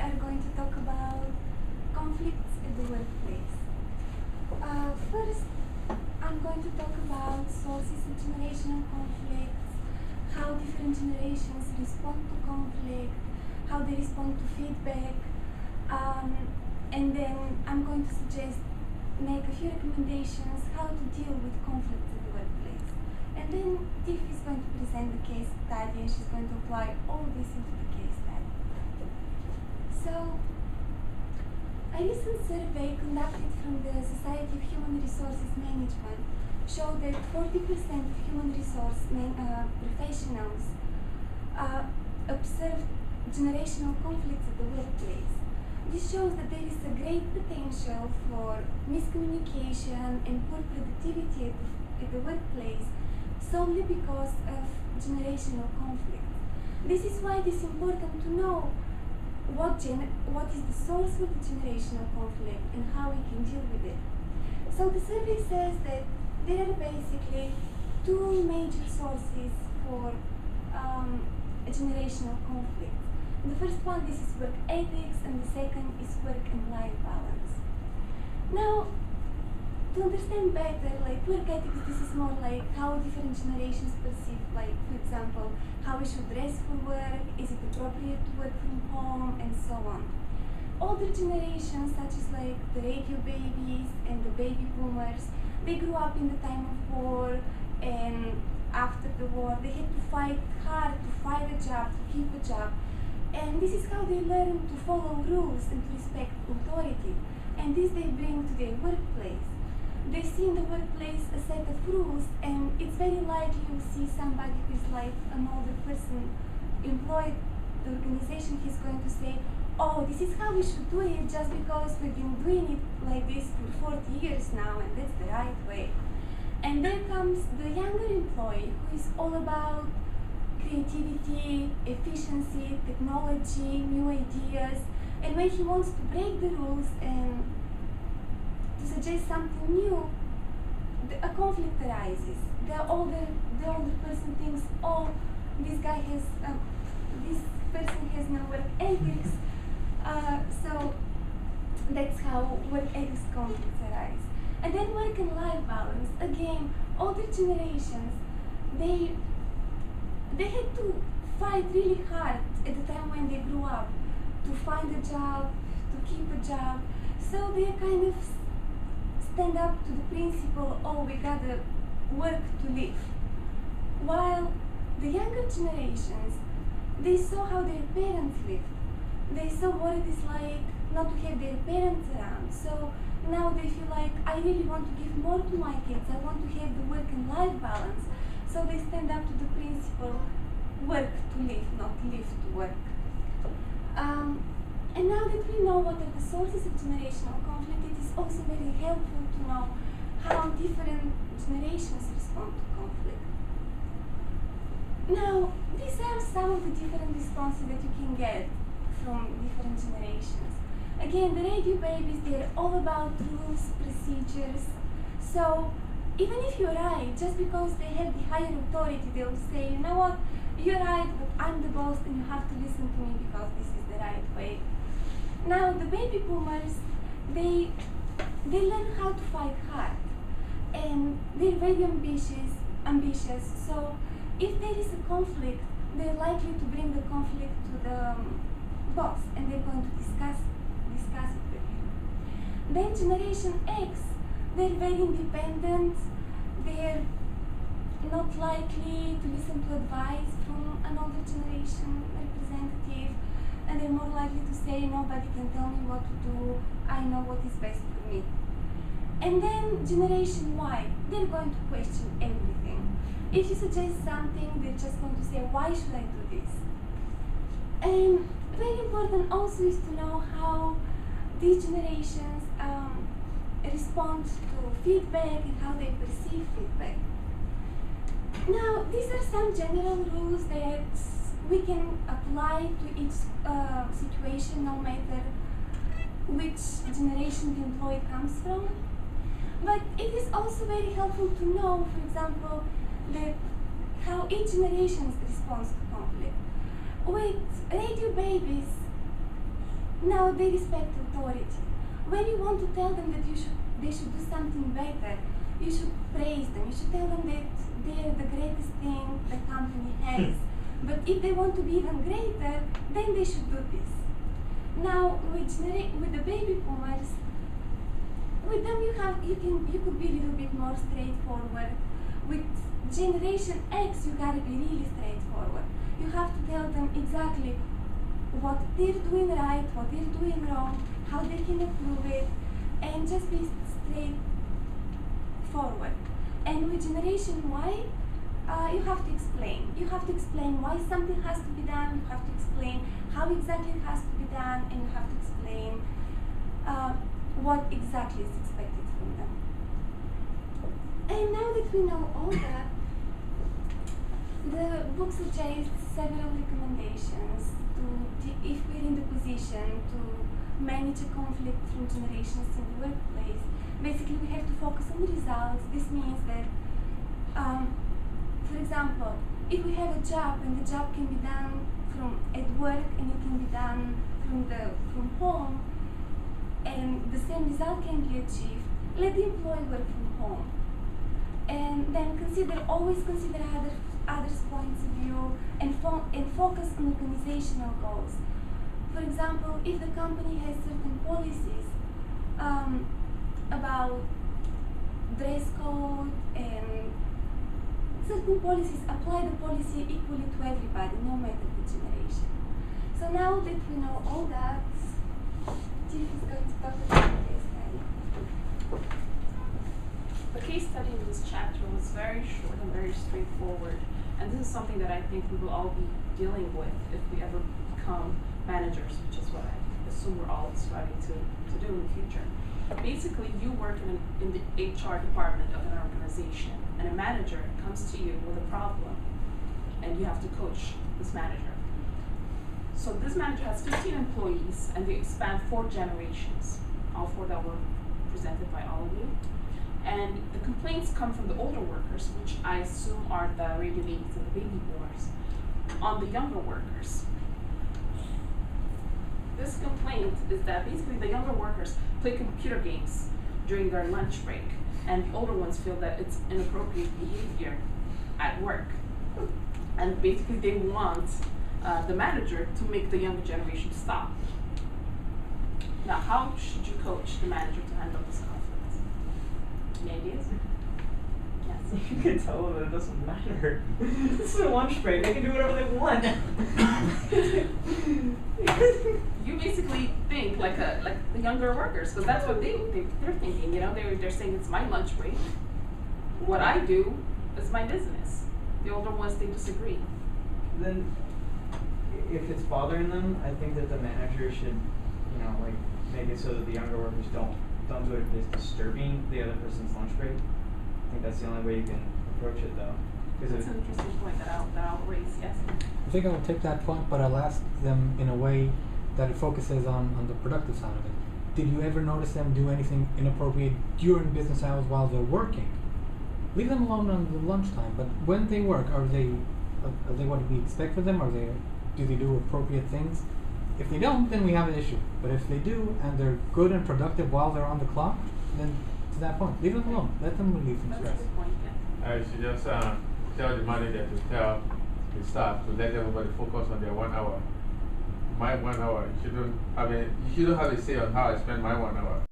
are going to talk about conflicts at the workplace. First, I'm going to talk about sources of generational conflicts, how different generations respond to conflict, how they respond to feedback, and then I'm going to make a few recommendations how to deal with conflicts at the workplace. And then Tiff is going to present the case study and she's going to apply all this into the case study. So, a recent survey conducted from the Society of Human Resources Management showed that 40% of human resource professionals observed generational conflicts at the workplace. This shows that there is a great potential for miscommunication and poor productivity at the workplace solely because of generational conflict. This is why it is important to know what is the source of the generational conflict and how we can deal with it. So the survey says that there are basically two major sources for a generational conflict. The first one, this is work ethics, and the second is work and life balance. Now, to understand better, work ethics, this is more like how different generations perceive, for example, how we should dress for work, is it appropriate to work from home, and so on. Older generations, such as the radio babies and the baby boomers, they grew up in the time of war, and after the war, they had to fight hard to find a job, to keep a job. And this is how they learn to follow rules and to respect authority. And this they bring to their workplace. They see in the workplace a set of rules, and it's very likely you'll see somebody who is an older person employed the organization, he's going to say, oh, this is how we should do it just because we've been doing it like this for 40 years now, and that's the right way. And there comes the younger employee who is all about creativity, efficiency, technology, new ideas, and when he wants to break the rules and to suggest something new, a conflict arises. The older person thinks, oh, this person has no work ethics, so that's how work ethics conflicts arise. And then work and life balance. Again, older generations, they had to fight really hard at the time when they grew up to find a job, to keep a job. So they kind of stand up to the principle, oh, we gotta work to live. While the younger generations, they saw how their parents lived. They saw what it is like not to have their parents around. So now they feel like, I really want to give more to my kids. I want to have the work and life balance. So they stand up to the principle, work to live, not live to work. And now that we know what are the sources of generational conflict, it is also very helpful to know how different generations respond to conflict. Now, these are some of the different responses that you can get from different generations. Again, the radio babies, they're all about rules, procedures. So, even if you're right, just because they have the higher authority, they'll say, you know what, you're right, but I'm the boss and you have to listen to me because this is the right way. Now, the baby boomers, they learn how to fight hard, and they're very ambitious. So, if there is a conflict, they're likely to bring the conflict to the boss, and they're going to discuss it with him. Then Generation X, they're very independent. They're not likely to listen to advice from an older generation representative, and they're more likely to say, nobody can tell me what to do, I know what is best for me. And then Generation Y, they're going to question everything. If you suggest something, they're just going to say, why should I do this? And very important also is to know how these generations respond to feedback and how they perceive feedback. Now, these are some general rules that we can apply to each situation, no matter which generation the employee comes from. But it is also very helpful to know, for example, that how each generation responds to conflict. With radio babies, Now they respect authority. When you want to tell them that they should do something better, you should praise them. You should tell them that they are the greatest thing the company has. But if they want to be even greater, then they should do this. Now with the baby boomers, with them you could be a little bit more straightforward. With Generation X, you gotta be really straightforward. You have to tell them exactly what they're doing right, what they're doing wrong, how they can improve it, and just be straightforward. And with Generation Y, you have to explain. You have to explain why something has to be done, you have to explain how exactly it has to be done, and you have to explain what exactly is expected from them. And now that we know all that, the book suggests several recommendations if we're in the position to manage a conflict from generations in the workplace. Basically, we have to focus on the results. This means that, for example, if we have a job and the job can be done at work and it can be done from home, and the same result can be achieved, let the employee work from home. And then always consider others' points of view and focus on organizational goals. For example, if the company has certain policies about dress code and certain policies, apply the policy equally to everybody, no matter the generation. So now that we know all that, Tiff is going to talk about the case study. The case study in this chapter was very short and very straightforward, and this is something that I think we will all be dealing with if we ever become managers, which is what I assume we're all striving to do in the future. Basically, you work in the HR department of an organization, and a manager comes to you with a problem, and you have to coach this manager. So this manager has 15 employees, and they span 4 generations, all 4 that were presented by all of you. And the complaints come from the older workers, which I assume are the radio babies and the baby boomers, on the younger workers. This complaint is that basically the younger workers play computer games during their lunch break, and the older ones feel that it's inappropriate behavior at work. And basically they want the manager to make the younger generation stop. Now, how should you coach the manager to handle this conflict? Any ideas? Yes. You can tell them that it doesn't matter. This is a lunch break. They can do whatever they want. You basically think like the younger workers, because that's what they're thinking. You know, they're saying it's my lunch break. What I do is my business. The older ones, they disagree. Then, if it's bothering them, I think that the manager should, like make it so that the younger workers don't do it if it's disturbing the other person's lunch break. I think that's the only way you can approach it, though. That's an interesting point that I'll raise. Yes. I think I'll take that point, but I'll ask them in a way that it focuses on the productive side of it. Did you ever notice them do anything inappropriate during business hours while they're working? Leave them alone on the lunchtime, but when they work, are they what we expect for them? Do they do appropriate things? If they don't, then we have an issue. But if they do, and they're good and productive while they're on the clock, then to that point, leave them alone. Let them relieve some stress. That's a good point, yeah. I should just tell the manager to tell the staff to let everybody focus on their 1 hour. My 1 hour, you shouldn't have a say on how I spend my 1 hour.